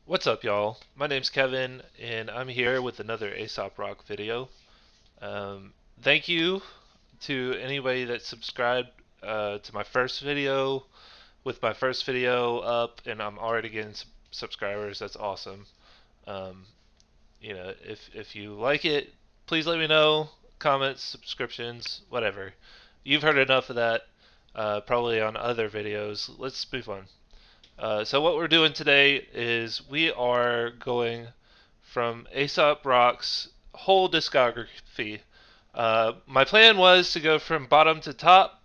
What's up, y'all? My name's Kevin, and I'm here with another Aesop Rock video. Um, Thank you to anybody that subscribed to my first video. With my first video up, and I'm already getting subscribers. That's awesome. Um, if you like it, please let me know. Comments, subscriptions, whatever. You've heard enough of that, probably on other videos. Let's move on. So what we're doing today is we are going from Aesop Rock's whole discography. My plan was to go from bottom to top,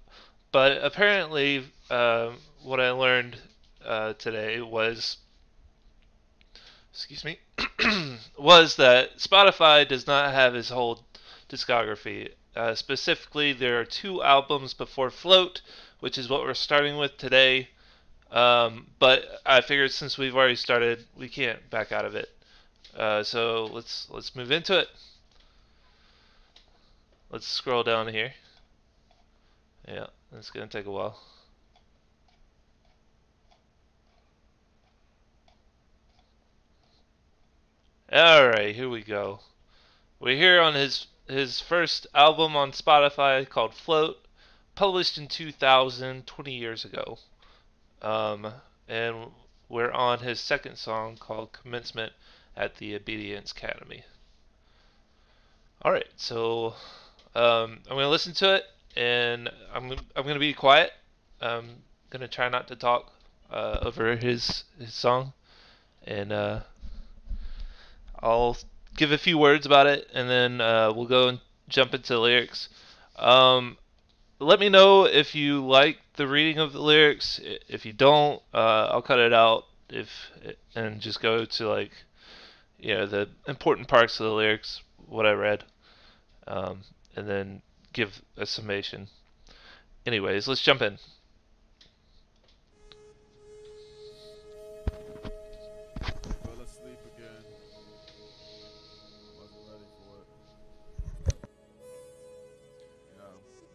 but apparently what I learned today was, excuse me, was that Spotify does not have his whole discography. Specifically, there are two albums before Float, which is what we're starting with today. But I figured since we've already started, we can't back out of it. So let's move into it. Let's scroll down here. Yeah, it's gonna take a while. All right, here we go. We're here on his first album on Spotify called Float, published in 2000, 20 years ago. And we're on his second song called Commencement at the Obedience Academy. Alright, so I'm going to listen to it, and I'm going to be quiet. I'm going to try not to talk over his song, and I'll give a few words about it, and then we'll go and jump into the lyrics. Let me know if you like the reading of the lyrics. If you don't, I'll cut it out and just go to the important parts of the lyrics, what I read, and then give a summation. Anyways, let's jump in. Fell asleep again. Wasn't ready for it.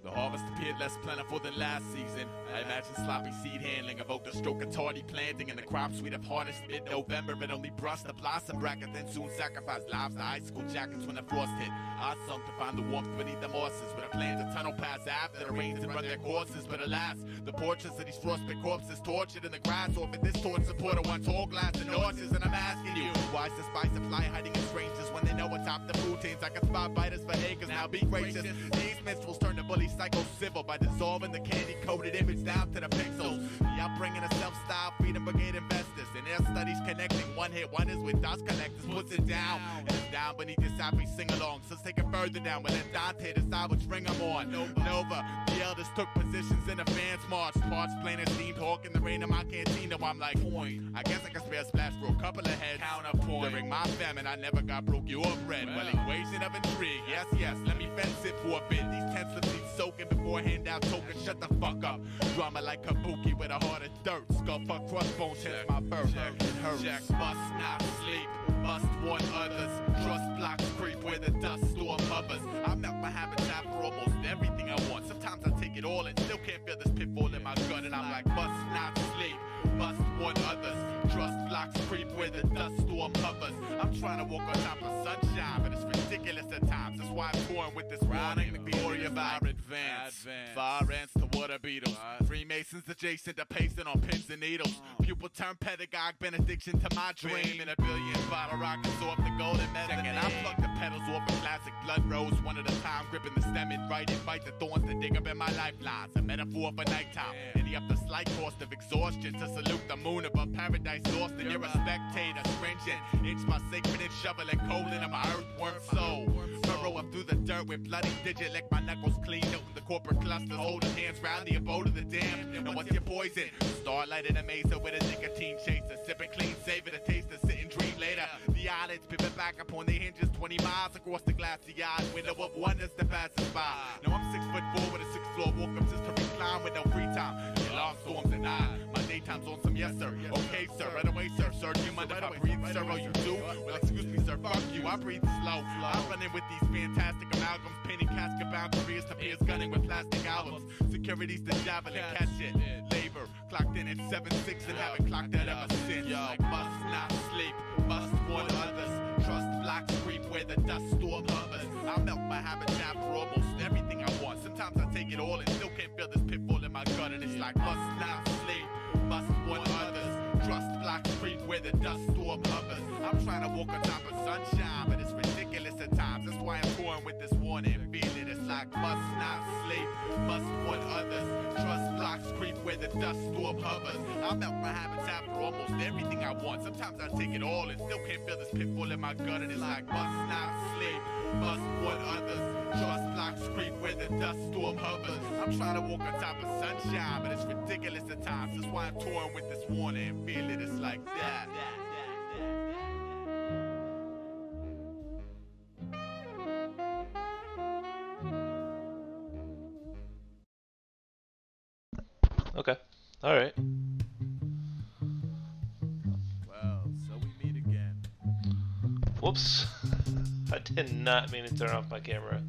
The harvest appeared less plentiful than last season. I imagine sloppy seed handling evoked a stroke of tardy planting, and the crop sweet of harvest mid-November, but only brushed the blossom bracket, then soon sacrificed lives to icicle jackets when the frost hit. I sunk to find the warmth beneath the mosses, with a plan to tunnel past after the rains and run their courses. But alas, the portraits of these frostbit corpses tortured in the grass offered this torch support of one tall glass and nauseous. And I'm asking you, why's the spice of fly hiding in strangers when they know atop the food teams I can spot biters for acres? Now be gracious, these minstrels turn the bully psycho-civil by dissolving the candy-coated image down to the pixels. The upbringing of self-styled freedom brigade investors, and their studies connecting one-hit wonders with dust collectors puts it down, and it's down beneath this happy sing-along. So let's take it further down, but let Dante decide which ring I'm on. Nova, the elders took positions in the fans march, parts plain and steam talk in the rain of my cantina. I'm like, point, I guess I can spare a splash for a couple of heads. Counterpoint, during my famine I never got broke you or bread. Well, equation of intrigue, yes, let me fence it for a bit. These tense lips need soaking before hand out token. Shut the fuck up. Drama like Kabuki with a heart of dirt. Skull fuck crossbones, hence my birth. It hurts. Must not sleep, must warn others. Trust blocks creep where the dust storm hovers. I've met my habitat for almost everything I want. Sometimes I take it all and still can't feel this pitfall in my gut. And I'm like, must not sleep, must warn others. Trust blocks creep where the dust storm hovers. I'm trying to walk on top of sunshine, but it's ridiculous at times. That's why I'm touring with this warning. The glory of our advance. Fire ants to water beetles. Freemasons adjacent to pasting on pins and needles. Pupil turn pedagogue benediction to my dream. In a billion bottle rockets off the golden mezzanine. I plug the petals off a classic blood rose one at a time, gripping the stem and right and fight the thorns that dig up in my lifelines. A metaphor for nighttime. Any up the slight cost of exhaustion to salute the moon above paradise lost. And you're a spectator, stringent. Inch my sacred and shovel and cold into my earthworm soul. Burrow up through the dirt with bloody digit, lick my knuckles clean up with the corporate clusters, holding hands round the abode of the damned. Now what's your poison? Starlight in a mesa with a nicotine chaser, sipping clean, savor the taste of sit and dream later. The eyelids pivot back upon their hinges 20 miles across the glassy-eyed window of wonders to pass us by. Now I'm 6'4" with a 6th floor walk-up just to recline with no free time. The alarm storms at night. My daytime's on some yes sir. Okay sir, right away sir. Sir, do you mind if I breathe sir? Oh you do? Well excuse me sir, fuck you. I breathe slow. I'm running with these fantastic amalgams, painting casket bound careers to peers, gunning with plastic albums. Security's the javelin, catch it. Labor clocked in at 7-6 and haven't clocked that ever since. Like must not sleep. habitat for almost everything I want. Sometimes I take it all and still can't feel this pitfall in my gut. And it's like must not sleep, must want others. Trust blocks creep where the dust storm hovers. I'm trying to walk on top of sunshine, but it's ridiculous at times. That's why I'm touring with this warning. Feel it, it's like must not sleep, must want others. Trust blocks creep where the dust storm hovers. I'm out my habitat for almost everything I want. Sometimes I take it all and still can't feel this pitfall in my gut. And it's like must not sleep, must want others. Trust blocks creep where the dust storm hovers. I'm trying to walk on top of sunshine, but it's ridiculous at times. That's why I'm touring with this warning. Feel it, it's like that. Okay. Alright. Well, so we meet again. Whoops. I did not mean to turn off my camera.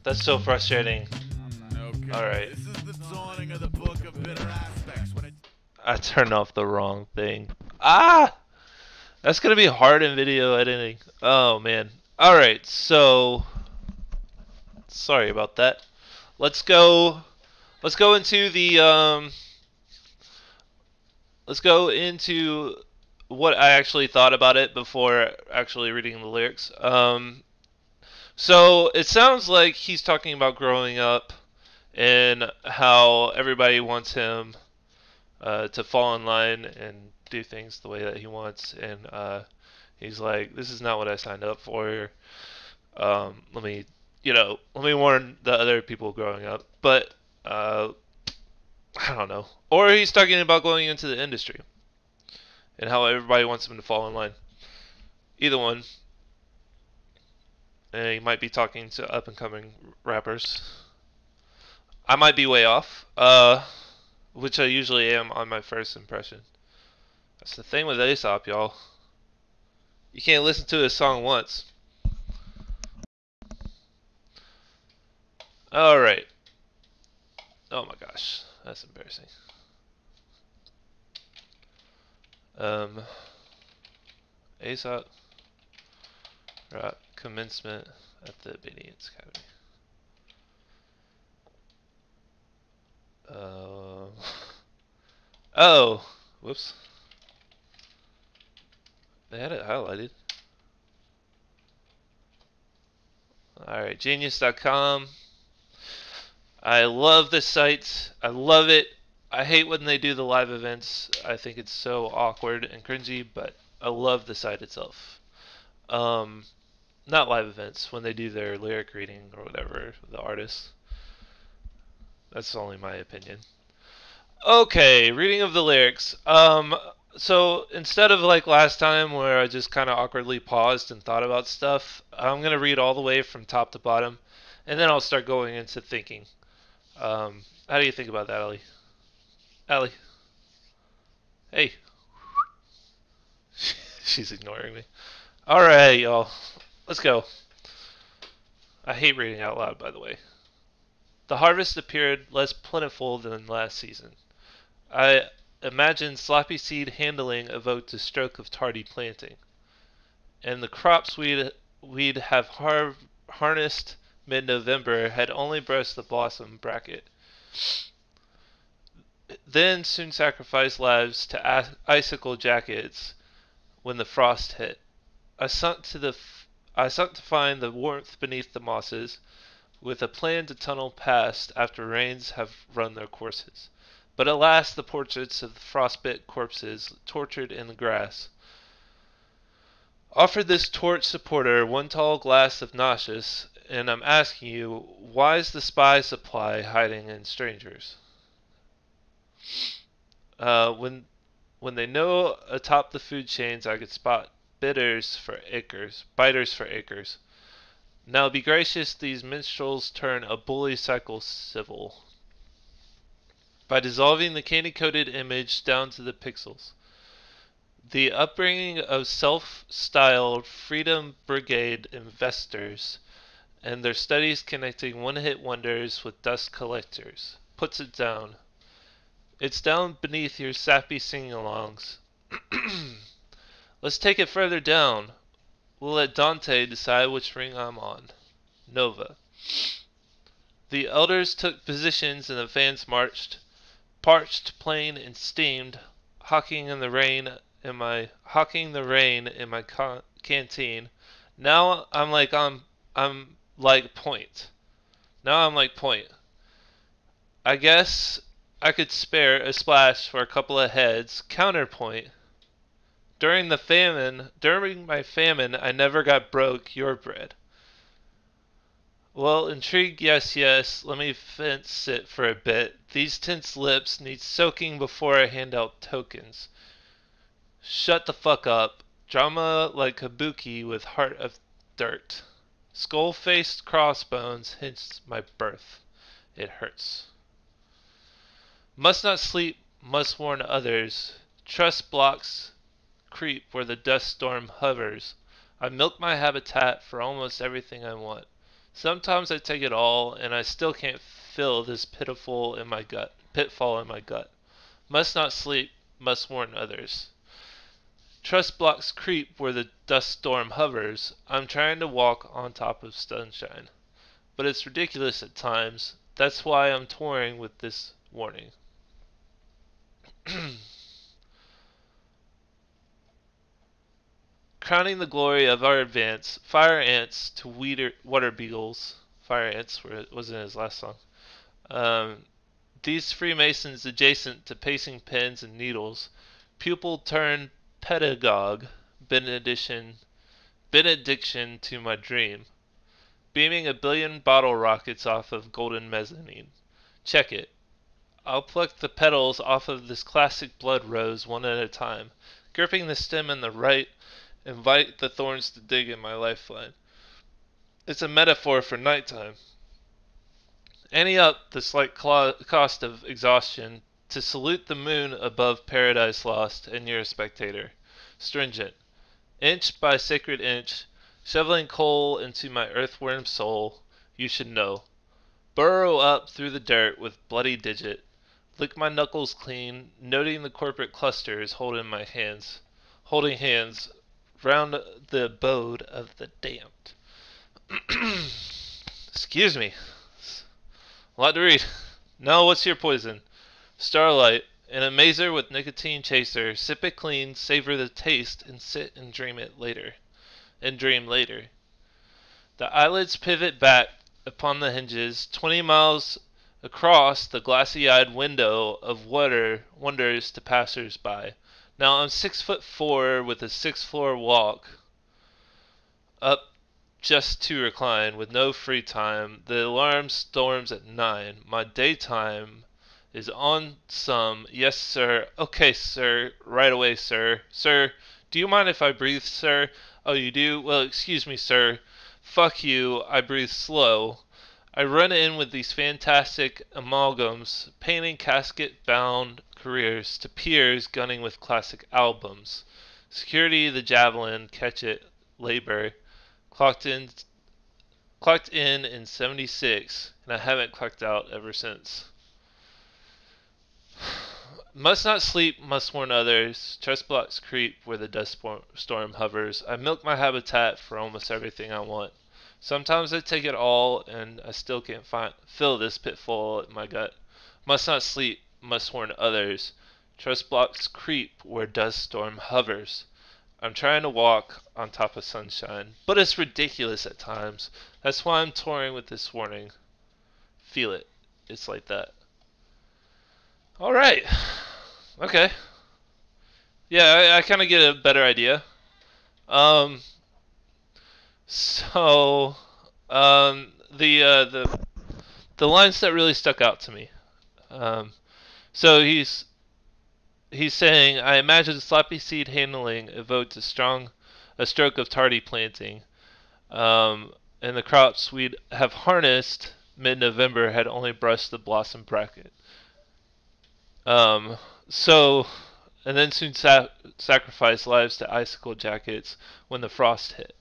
That's so frustrating. Okay. Alright. This is the dawning of the book of bitter aspects. When I turned off the wrong thing. That's gonna be hard in video editing. Oh man. Alright, so sorry about that. Let's go into the let's go into what I actually thought about it before actually reading the lyrics. So it sounds like he's talking about growing up and how everybody wants him to fall in line and do things the way that he wants, and he's like, this is not what I signed up for. Let me warn the other people growing up. But I don't know. Or he's talking about going into the industry and how everybody wants him to fall in line. Either one. And he might be talking to up and coming rappers. I might be way off, which I usually am on my first impression. That's the thing with Aesop, y'all. You can't listen to his song once. Alright. Oh my gosh, that's embarrassing. Aesop Rock Commencement at the Obedience Academy. Oh, whoops. They had it highlighted. Alright, genius.com. I love this site. I love it. I hate when they do the live events. I think it's so awkward and cringy, but I love the site itself. Not live events, when they do their lyric reading or whatever, the artists. That's only my opinion. Okay, reading of the lyrics. So instead of like last time where I just kind of awkwardly paused and thought about stuff, I'm going to read all the way from top to bottom, and then I'll start going into thinking. How do you think about that, Ellie? Ellie? Hey. She's ignoring me. Alright, y'all. Let's go. I hate reading out loud, by the way. The harvest appeared less plentiful than last season. I imagine sloppy seed handling evoked a stroke of tardy planting. And the crops we'd have harnessed mid-November had only brushed the blossom bracket. Then soon sacrificed lives to icicle jackets when the frost hit. I sunk to find the warmth beneath the mosses, with a plan to tunnel past after rains have run their courses. But alas, the portraits of the frostbit corpses tortured in the grass. Offer this torch supporter one tall glass of nauseous, and I'm asking you, why's the spy supply hiding in strangers? When they know atop the food chains I could spot biters for acres. Now be gracious, these minstrels turn a bully cycle civil by dissolving the candy-coated image down to the pixels. The upbringing of self-styled Freedom Brigade investors and their studies connecting one-hit wonders with dust collectors puts it down. It's down beneath your sappy sing-alongs. Let's take it further down. We'll let Dante decide which ring I'm on. Nova. The elders took positions and the fans marched, parched, plain, and steamed, hawking the rain in my canteen. Now I'm like point. Now I'm like point. I guess I could spare a splash for a couple of heads. Counterpoint. During my famine, I never got broke your bread. Well, intrigue, yes, yes. Let me fence it for a bit. These tense lips need soaking before I hand out tokens. Shut the fuck up. Drama like kabuki with heart of dirt. Skull-faced crossbones hints my birth. It hurts. Must not sleep, must warn others. Trust blocks creep where the dust storm hovers. I milk my habitat for almost everything I want. Sometimes I take it all, and I still can't fill this pitfall in my gut. Must not sleep, must warn others. Trust blocks creep where the dust storm hovers. I'm trying to walk on top of sunshine. But it's ridiculous at times. That's why I'm touring with this warning. Crowning the glory of our advance, fire ants to water beagles. Fire ants was in his last song. These Freemasons adjacent to pacing pens and needles, pupil turned pedagogue, benediction to my dream, beaming a billion bottle rockets off of golden mezzanine. Check it. I'll pluck the petals off of this classic blood rose one at a time, gripping the stem in the right, invite the thorns to dig in my lifeline. It's a metaphor for nighttime. Ante up the slight cost of exhaustion to salute the moon above Paradise Lost, and you're a spectator. Stringent. Inch by sacred inch, shoveling coal into my earthworm soul, you should know. Burrow up through the dirt with bloody digit. Lick my knuckles clean, noting the corporate clusters holding hands round the abode of the damned. Excuse me. A lot to read. Now, what's your poison? Starlight. In a mazer with nicotine chaser. Sip it clean, savor the taste, and sit and dream later. The eyelids pivot back upon the hinges, 20 miles across the glassy-eyed window of wonders to passers-by. Now I'm 6'4" with a 6th-floor walk up just to recline with no free time. The alarm storms at 9. My daytime is on some. Yes, sir. Okay, sir. Right away, sir. Sir, do you mind if I breathe, sir? Oh, you do? Well, excuse me, sir. Fuck you. I breathe slow. I run in with these fantastic amalgams, painting casket-bound careers to peers gunning with classic albums. Security, the javelin, catch it, labor. Clocked in in 76, and I haven't clocked out ever since. Must not sleep, must warn others. Trust blocks creep where the dust storm hovers. I milk my habitat for almost everything I want. Sometimes I take it all, and I still can't fill this pitfall in my gut. Must not sleep, must warn others. Trust blocks creep where dust storm hovers. I'm trying to walk on top of sunshine, but it's ridiculous at times. That's why I'm touring with this warning. Feel it. It's like that. Alright. Okay. Yeah, I kind of get a better idea. So, the lines that really stuck out to me. So he's saying, I imagine sloppy seed handling evoked a stroke of tardy planting, and the crops we'd have harnessed mid-November had only brushed the blossom bracket. And then soon sacrifice lives to icicle jackets when the frost hit.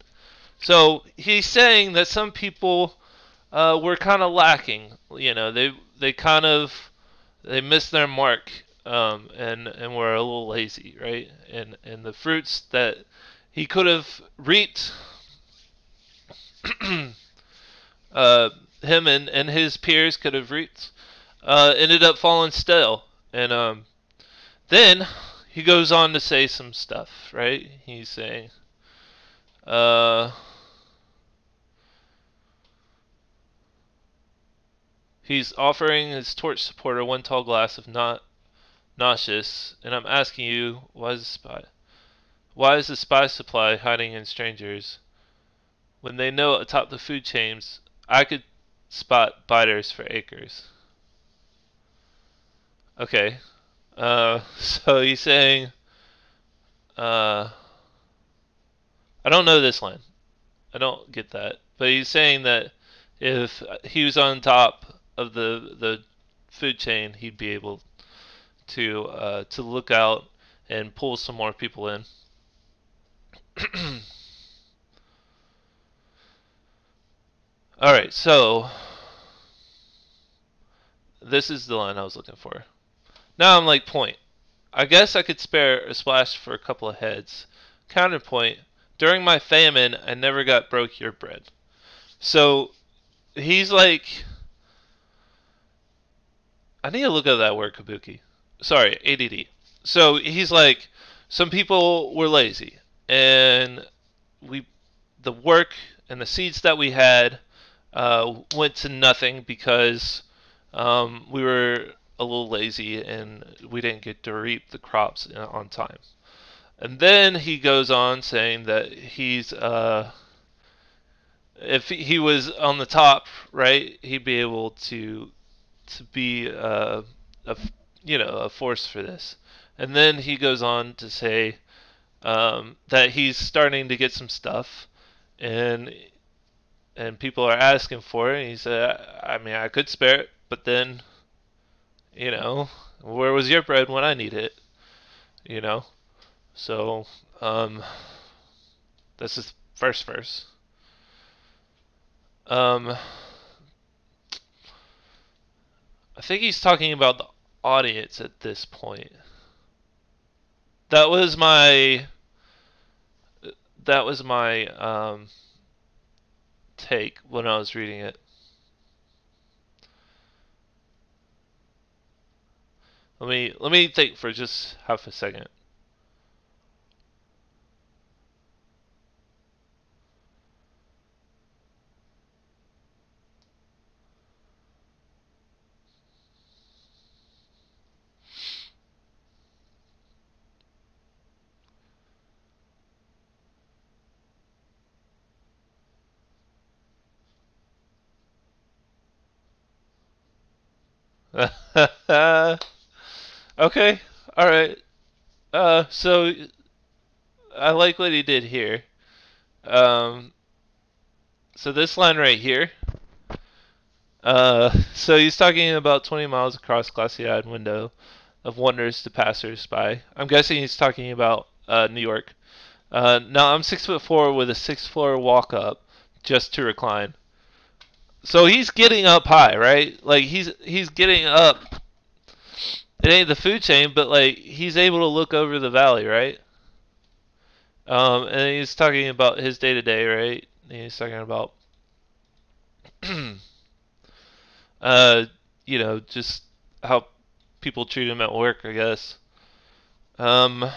So he's saying that some people were kind of lacking. You know, they missed their mark, and were a little lazy, right? And the fruits that he could have reaped him and his peers could have reaped, ended up falling still. And then he goes on to say some stuff, right? He's saying, he's offering his torch supporter one tall glass of nauseous, and I'm asking you, why is the spy supply hiding in strangers when they know atop the food chains I could spot biters for acres? Okay, so he's saying, uh, I don't know this line. I don't get that, but he's saying that if he was on top of the food chain, he'd be able to look out and pull some more people in. All right, so this is the line I was looking for. Now I'm like, point. I guess I could spare a splash for a couple of heads. Counterpoint. During my famine, I never got broke your bread. So he's like, I need to look at that word, kabuki. Sorry, ADD. So he's like, some people were lazy, and the work and the seeds that we had went to nothing because we were a little lazy and we didn't get to reap the crops on time. And then he goes on saying that he's if he was on the top, right, he'd be able to be a force for this. And then he goes on to say that he's starting to get some stuff, and people are asking for it. And he said, I mean, I could spare it, but then, where was your bread when I need it? So that's his first verse. I think he's talking about the audience at this point. That was my take when I was reading it. Let me think for just half a second. Okay, all right. So I like what he did here. So this line right here. So he's talking about 20 miles across glassy-eyed window of wonders to passers-by. I'm guessing he's talking about New York. Now I'm 6'4" with a 6th-floor walk-up just to recline. So he's getting up high, right? Like he's getting up. It ain't the food chain, but like he's able to look over the valley, right? And he's talking about his day to day, right? And he's talking about, just how people treat him at work, I guess. And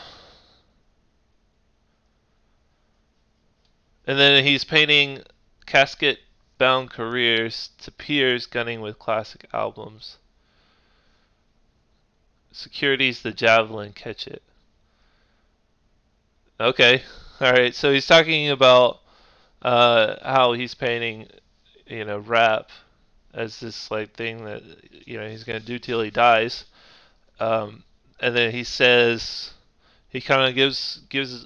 then he's painting casket-bound careers to peers gunning with classic albums. Security's the javelin, catch it. Okay, all right. So he's talking about how he's painting, rap as this like thing that he's gonna do till he dies. And then he says he kind of gives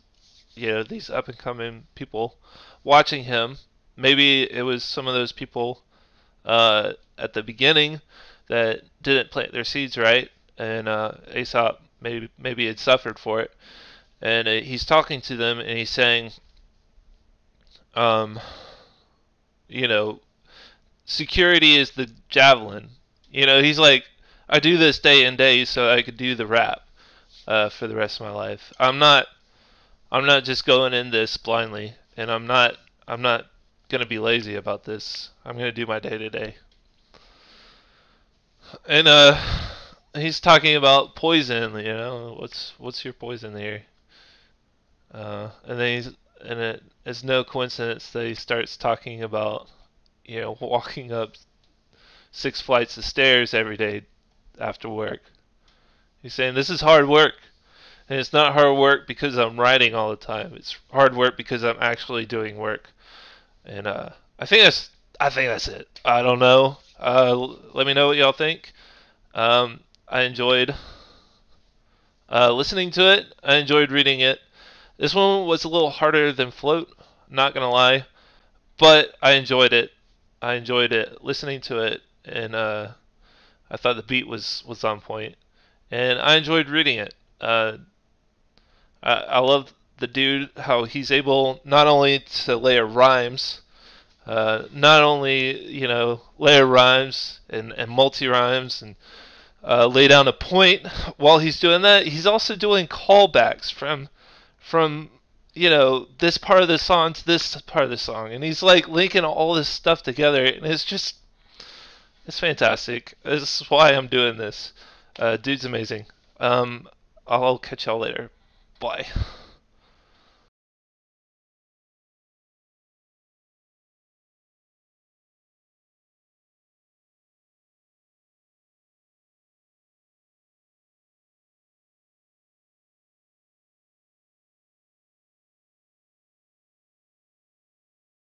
these up and coming people watching him. Maybe it was some of those people at the beginning that didn't plant their seeds right, and Aesop maybe had suffered for it. And he's talking to them, and he's saying, security is the javelin. He's like, I do this day and day so I could do the rap for the rest of my life. I'm not just going in this blindly, and I'm not gonna be lazy about this. I'm gonna do my day to day. And he's talking about poison. You know, what's your poison here? And then it's no coincidence that he starts talking about, you know, walking up 6 flights of stairs every day after work. He's saying this is hard work, and it's not hard work because I'm writing all the time. It's hard work because I'm actually doing work. And I think that's it. I don't know. Let me know what y'all think. I enjoyed listening to it. I enjoyed reading it. This one was a little harder than Float, not gonna lie, but I enjoyed it. I enjoyed it listening to it, and I thought the beat was on point, and I enjoyed reading it. I love the dude how he's able not only to layer rhymes, not only layer rhymes and multi rhymes and lay down a point. While he's doing that, he's also doing callbacks from this part of the song to this part of the song, and he's like linking all this stuff together, and it's fantastic. This is why I'm doing this. Dude's amazing. I'll catch y'all later. Bye.